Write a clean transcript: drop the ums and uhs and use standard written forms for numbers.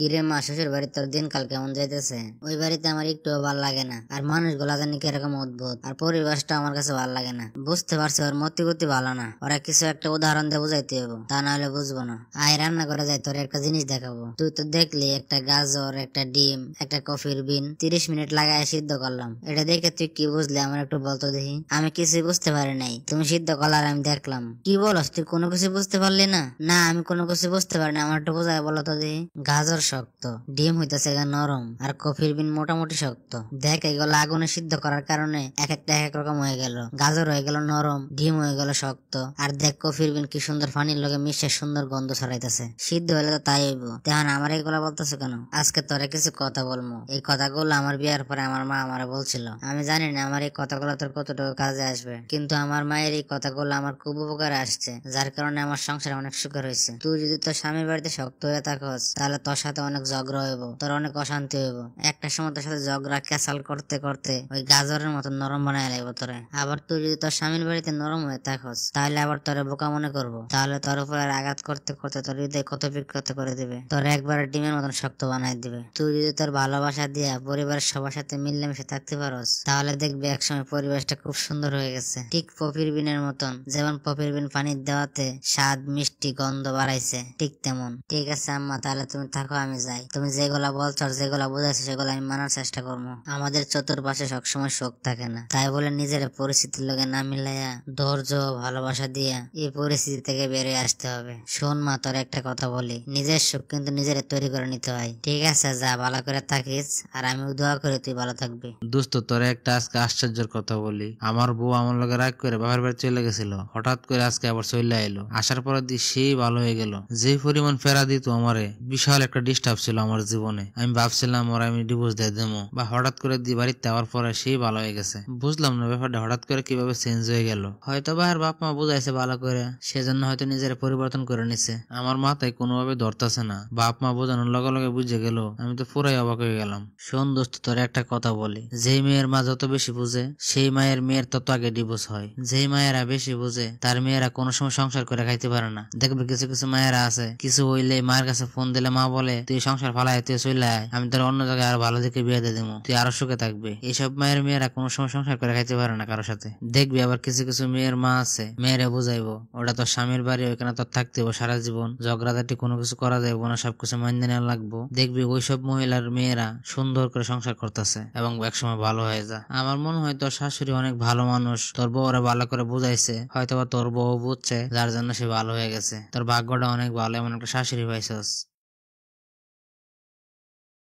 কিরে মা, শ্বশুর বাড়ির তোর দিনকাল কেমন যাইতেছে? ওই বাড়িতে আমার একটু ভালো লাগে না, আর মানুষগুলা জানি কিরকম অদ্ভুত, আর পরিবেশটা আমার কাছে ভালো লাগে না। বুঝতে পারছি ওর মতি গতি ভালো না, ওরা কিছু একটা উদাহরণ দিয়ে বুঝাইতে হবো, তা না হলে বুঝবো না। আয় রান্না করে যাই, তোর একটা জিনিস দেখাবো। তুই তো দেখলি একটা গাজর, একটা ডিম, একটা কফির বিন 30 মিনিট লাগায় সিদ্ধ করলাম। এটা দেখে তুই কি বুঝলি আমার একটু বলতো দেখি। আমি কিছুই বুঝতে পারি নাই, তুমি সিদ্ধ করলার আমি দেখলাম। কি বলস তুই, কোনো কিছু বুঝতে পারলি না? না, আমি কোনো কিছু বুঝতে পারিনি, আমার একটু বোঝায় বলো তো দেখি। গাজর শক্ত, ডিম হইতেছে নরম, আর কফির বিন মোটামুটি শক্ত। দেখ এগুলো আগুনে সিদ্ধ করার কারণে এক একটা এক রকম হয়ে গেল। গাজর হয়ে গেল নরম, ডিম হয়ে গেল শক্ত, আর দেখ কফির বিন কি সুন্দর পানির লগে মিশে সুন্দর গন্ধ ছড়াইতেছে। সিদ্ধ হলে তো তাই হইব। তেমন আমার এগুলা বলতেছে কেন? আজকে তোরে কিছু কথা বলবো। এই কথাগুলো আমার বিয়ার পরে আমার মা আমারে বলছিল। আমি জানি না আমার এই কথাগুলো তোর কতটুকু কাজে আসবে, কিন্তু আমার মায়ের এই কথাগুলো আমার খুব উপকারে আসছে, যার কারণে আমার সংসারে অনেক সুখের হয়েছে। তুই যদি তোর স্বামীর বাড়িতে শক্ত হয়ে থাকস, তাহলে তোর সাথে অনেক ঝগড়া হইব, তোর অনেক অশান্তি হইব। একটা সময় তোর সাথে ঝগড়া ক্যাসাল করতে করতে ওই গাজরের মতো নরম বানায় লাগবো তোরে। আবার তুই যদি তোর স্বামীর বাড়িতে নরম হয়ে থাকস, তাহলে আবার তোরে বোকা মনে করবো, তাহলে তোর উপরে আঘাত করতে করতে তোর হৃদয় কত বিকৃত করে দিবে, তোর একবারে ডিমের মতন শক্ত বানাই দিবে। তুই যদি তোর ভালোবাসা দিয়া পরিবারের সবার সাথে মিলেমিশে থাকতে পারস, তাহলে দেখবি একসময় পরিবেশটা খুব সুন্দর হয়ে গেছে, ঠিক পপির বিনের মতন। যেমন পপির বিন পানির দেওয়াতে স্বাদ, মিষ্টি, গন্ধ বাড়াইছে, ঠিক তেমন। ঠিক আছে আম্মা, তাহলে তুমি থাকো, আমি যাই। তুমি যেগুলা বলছো আর যেগুলা বুঝাইছো সেগুলো আমি মানার চেষ্টা করবো। আমাদের চতুর্পাশে সবসময় শোক থাকে না, তাই বলে নিজের পরিস্থিতির লগে না মিলাইয়া ধৈর্য ভালোবাসা দিয়া এই পরিস্থিতি থেকে বেরিয়ে আসতে হবে। শোন মা, তোর একটা কথা বলি, নিজের সুখ কিন্তু নিজের তৈরি করে নিতে হয়। ঠিক আছে, যা, ভালো করে থাকিস, আর আমি দোয়া করি তুই ভালো থাকবি। দোস্ত, তোরে একটা আজকে আশ্চর্যের কথা বলি। আমার বউ আমার লগে রাগ করে বাবার বাড়ি চলে গেছিল, হঠাৎ করে আজকে আবার চলে এলো। আসার পরে সেই ভালো হয়ে গেল। যে পরিমাণ ফেরা দিত আমারে, বিশাল একটা ডিস্টার্ব ছিল আমার জীবনে। আমি ভাবছিলাম ওর আমি ডিভোর্স দিয়ে দেবো, বা হঠাৎ করে বাড়িতে আওয়ার পরে সেই ভালো হয়ে গেছে। বুঝলাম না ব্যাপারটা হঠাৎ করে কিভাবে চেঞ্জ হয়ে গেল। হয়তো বা আর বাপ মা বুঝাইছে ভালো করে, সেজন্য হয়তো নিজের পরিবর্তন করে নিছে। আমার মাথায় কোনোভাবে ধরতেছে না। বাপ মা বোঝানোর লগে লগে বুঝে গেল, আমি তো পুরাই অবাক হয়ে গেলাম। শোন দোস্ত, তোর একটা কথা বলি, যেই মেয়ের মা যত বেশি বুঝে, সেই মায়ের মেয়ের তত আগে ডিভোর্স হয়। যেই মায়েরা বেশি বুঝে, তার মেয়েরা কোনো সময় সংসার করে খাইতে পারে না। দেখবে কিছু কিছু মায়েরা আছে, কিছু হইলে মায়ের কাছে ফোন দিলে মা বলে, তুই সংসার ফালাই তুই চলে আয়, আমি তোর অন্য জায়গায় আরো ভালো দিকে বিয়ে দিয়ে দেবো, তুই আরো সুখে থাকবে। এইসব মায়ের মেয়েরা কোনো সময় সংসার করে খাইতে পারে না কারোর সাথে। দেখবি আবার কিছু কিছু মেয়ের মা আছে, মেয়েরা বুঝাইবো ওটা তোর স্বামীর বাড়ি, ওইখানে তোর থাকতে হবে সারা জীবন, ঝগড়াঝাটি কোনো কিছু করা যাইব না, সবকিছু মানিয়ে নেওয়া লাগবো। দেখবি ওইসব মহিলার মেয়েরা সুন্দর করে সংসার করতেছে এবং একসময় ভালো হয়ে যায়। আমার মনে হয় তোর শাশুড়ি অনেক ভালো মানুষ, তোর বউ ওরা ভালো করে বুঝাইছে, হয়তো বা তোর বউ বুঝছে, যার জন্য সে ভালো হয়ে গেছে। তোর ভাগ্যটা অনেক ভালো, এমন একটা শাশুড়ি পাইছস।